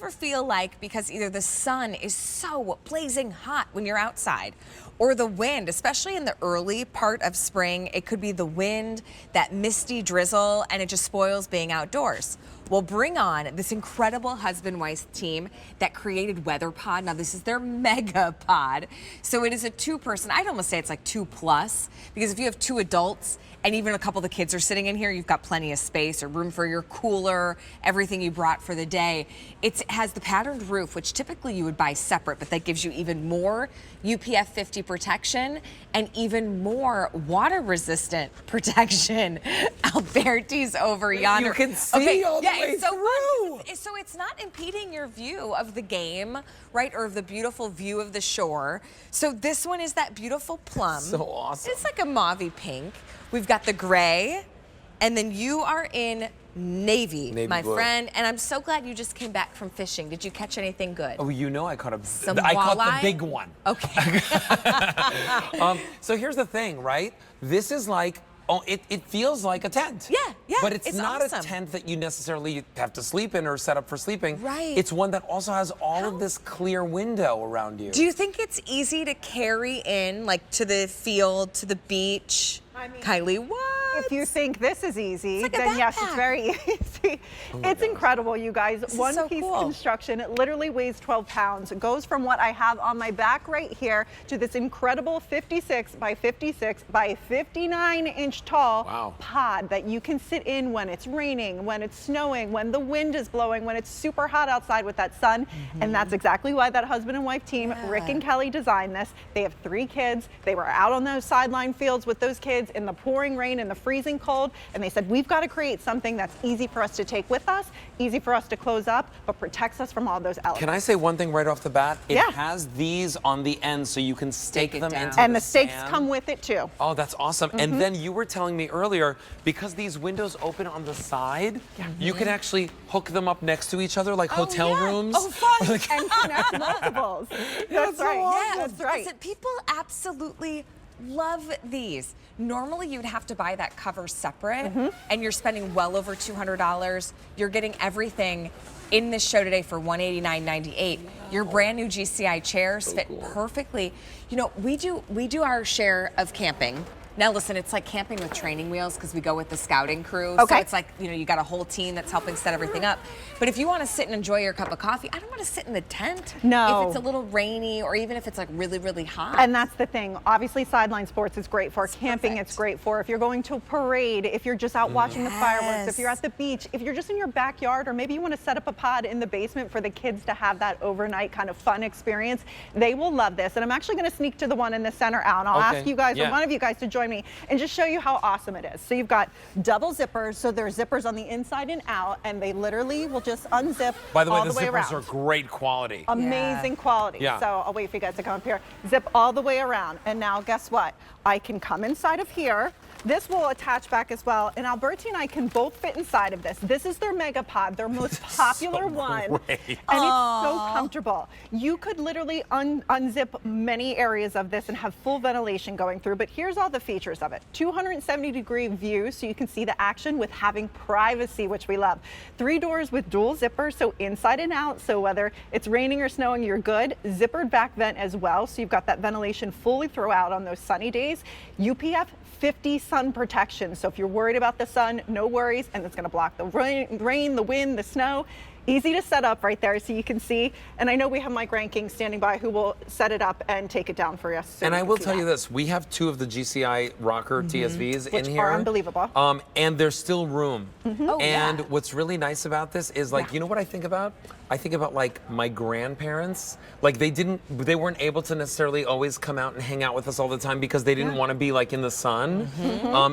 ever feel like, because either the sun is so blazing hot when you're outside, or the wind, especially in the early part of spring, it could be the wind, that misty drizzle, and it just spoils being outdoors? Well, bring on this incredible husband-wife team that created WeatherPod. Now, this is their MegaPod. So it is a two-person, I'd almost say it's like 2+, because if you have 2 adults and even a couple of the kids are sitting in here, you've got plenty of space or room for your cooler, everything you brought for the day. It has the patterned roof, which typically you would buy separate, but that gives you even more UPF 50 protection and even more water-resistant protection. Alberti's over yonder. You can see all the way it's so through. fun. So it's not impeding your view of the game, right, or of the beautiful view of the shore. So this one is that beautiful plum. So awesome. It's like a mauvey pink. We've got the gray, and then you are in navy my blue. friend. And I'm so glad you just came back from fishing. Did you catch anything good? Oh, you know I caught I caught the big one. Okay. So here's the thing, right? This is like, it feels like a tent. Yeah, But it's not awesome. a tent that you necessarily have to sleep in or set up for sleeping. Right. It's one that also has all of this clear window around you. Do you think it's easy to carry in, like, to the field, to the beach? I mean, Kylie, what? If you think this is easy, like a then yes, it's backpack. very easy. It's incredible, you guys. This is One so piece cool. construction. It literally weighs 12 pounds. It goes from what I have on my back right here to this incredible 56 by 56 by 59 inch tall pod that you can sit in when it's raining, when it's snowing, when the wind is blowing, when it's super hot outside with that sun. And that's exactly why that husband and wife team, Rick and Kelly, designed this. They have 3 kids. They were out on those sideline fields with those kids in the pouring rain and the freezing cold, and they said, we've got to create something that's easy for us to take with us, easy for us to close up, but protects us from all those elements. Can I say one thing right off the bat? It Yeah. has these on the end so you can stake them down. into And the the stakes sand. come with it too. Oh, that's awesome. And then you were telling me earlier, because these windows open on the side, you can actually hook them up next to each other like hotel rooms. Oh, fun. And connect multiples. That's so right. awesome. That's right. Listen, people absolutely love these. Normally, you'd have to buy that cover separate, and you're spending well over $200. You're getting everything in this show today for $189.98. Your brand new GCI chairs fit perfectly. You know, we do our share of camping. Now listen, it's like camping with training wheels because we go with the scouting crew. Okay. So it's like, you know, you got a whole team that's helping set everything up. But if you want to sit and enjoy your cup of coffee, I don't want to sit in the tent. No. If it's a little rainy or even if it's like really, really hot. And that's the thing. Obviously, sideline sports is great for. Camping, perfect. it's great for. If you're going to a parade, if you're just out watching the fireworks, if you're Yes. at the beach, if you're just in your backyard, or maybe you want to set up a pod in the basement for the kids to have that overnight kind of fun experience, they will love this. And I'm actually going to sneak to the one in the center out. And I'll ask you guys, or one of you guys, to join me and just show you how awesome it is. So you've got double zippers. So there's zippers on the inside and out, and they literally will just unzip By the way, all the the way zippers around. are great quality. Amazing quality. Yeah. So I'll wait for you guys to come up here. Zip all the way around. And now guess what? I can come inside of here. This will attach back as well. And Alberti and I can both fit inside of this. This is their MegaPod, their most popular one. great. And it's so comfortable. You could literally unzip many areas of this and have full ventilation going through. But here's all the features of it. 270-degree view, so you can see the action with having privacy, which we love. 3 doors with dual zippers, so inside and out. So whether it's raining or snowing, you're good. Zippered back vent as well, so you've got that ventilation fully throughout on those sunny days. UPF 50 sun protection. So if you're worried about the sun, no worries. And it's going to block the rain, the wind, the snow. Easy to set up right there so you can see. And I know we have Mike Ranking standing by who will set it up and take it down for us. So And we I can will see tell you that. this, we have 2 of the GCI rocker TSVs Which in here. are unbelievable. And there's still room. Oh, And yeah. what's really nice about this is, like, you know what I think about? I think about like my grandparents. Like they weren't able to necessarily always come out and hang out with us all the time because they didn't want to be like in the sun.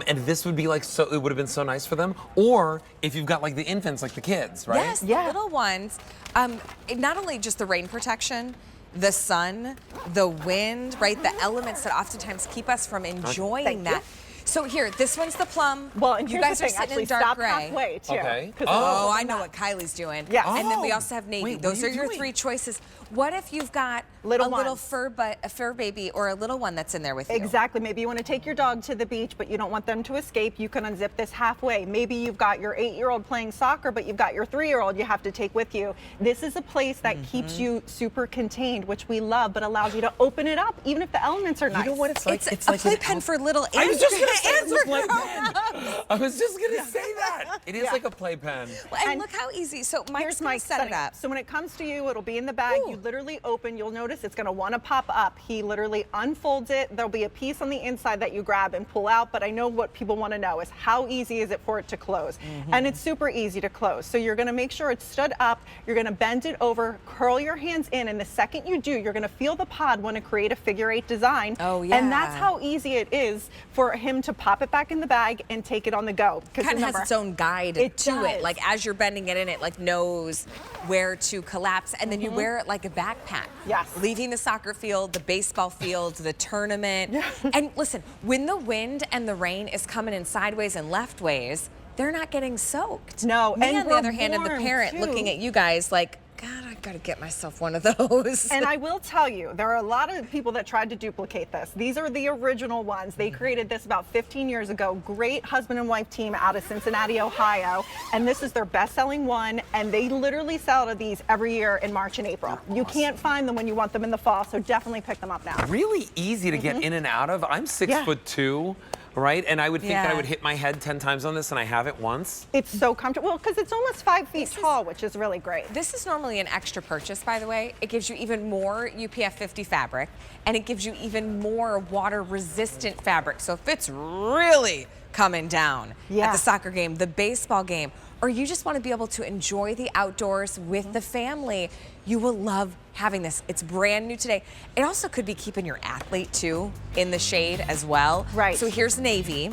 And this would be like, so it would have been so nice for them. Or if you've got like the infants, like the kids, right? Yes, the little ones. Not only just the rain protection, the sun, the wind, right? The elements that oftentimes keep us from enjoying Thank you. that. So here, this one's the plum. Well, and you here's guys the are thing, sitting actually in dark stop gray. halfway too. Okay. 'Cause Oh, it's I know what Kylie's doing. Yes. And then we Oh. also have navy. Wait, what Those are are you your doing? 3 choices. What if you've got Little a little ones. fur baby or a little one that's in there with you? Exactly. Maybe you want to take your dog to the beach, but you don't want them to escape. You can unzip this halfway. Maybe you've got your 8-year-old playing soccer, but you've got your 3-year-old you have to take with you. This is a place that keeps you super contained, which we love, but allows you to open it up, even if the elements are nice. You know what it's like? It's a like playpen for little and I was just gonna say and it's a for playpen. grown-ups. I was just gonna say that. It is Yeah. like a playpen. And And look how easy. So Mike's Here's gonna Mike set it up. So when it comes to you, it'll be in the bag. Ooh. You literally open. You'll notice it's going to want to pop up. He literally unfolds it. There'll be a piece on the inside that you grab and pull out. But I know what people want to know is how easy is it for it to close? And it's super easy to close. So you're going to make sure it's stood up. You're going to bend it over, curl your hands in, and the second you do, you're going to feel the pod want to create a figure 8 design. Oh, yeah. And that's how easy it is for him to pop it back in the bag and take it on the go. 'Cause Kind of has remember, its own guide it to it. does. Like as you're bending it in, it like knows where to collapse, and then you wear it like a backpack. Yes. Leaving the soccer field, the baseball field, the tournament. And listen, when the wind and the rain is coming in sideways and leftways, they're not getting soaked. No, Me, and on the we're other hand, and the warm, parent too. looking at you guys like, God, I gotta get myself one of those. And I will tell you, there are a lot of people that tried to duplicate this. These are the original ones. They created this about 15 years ago. Great husband and wife team out of Cincinnati, Ohio. And this is their best-selling one. And they literally sell these every year in March and April. You can't find them when you want them in the fall, so definitely pick them up now. Really easy to get in and out of. I'm 6'2", right? And I would think that I Yeah. would hit my head 10 times on this, and I have it once. It's so comfortable because it's almost 5 feet tall, which is really great. This is normally an extra purchase, by the way. It gives you even more UPF 50 fabric, and it gives you even more water-resistant fabric. So if it's really coming down at the soccer game, the baseball game, or you just want to be able to enjoy the outdoors with the family, you will love having this. It's brand new today. It also could be keeping your athlete, too, in the shade as well. Right. So here's navy.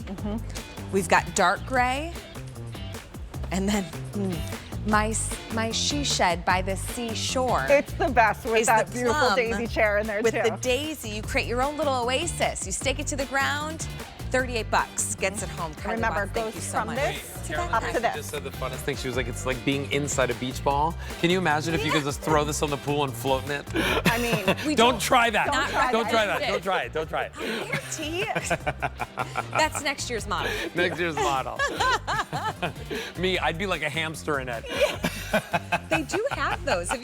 We've got dark gray, and then my she shed by the seashore. It's the best with is that the beautiful plum daisy chair in there, with too. the daisy. You create your own little oasis. You stake it to the ground. $38 gets it home. Kylie Remember, Watts, it thank goes you so from much. this To Caroline that up to guy. this. just said the funnest thing. She was like, it's like being inside a beach ball. Can you imagine if you could just throw this on the pool and float in it? I mean, We Don't try that. Don't try Don't that. try that. Don't try it. Don't try it. Here, T. That's next year's model. Next year's model. Me, I'd be like a hamster in it. They do have those.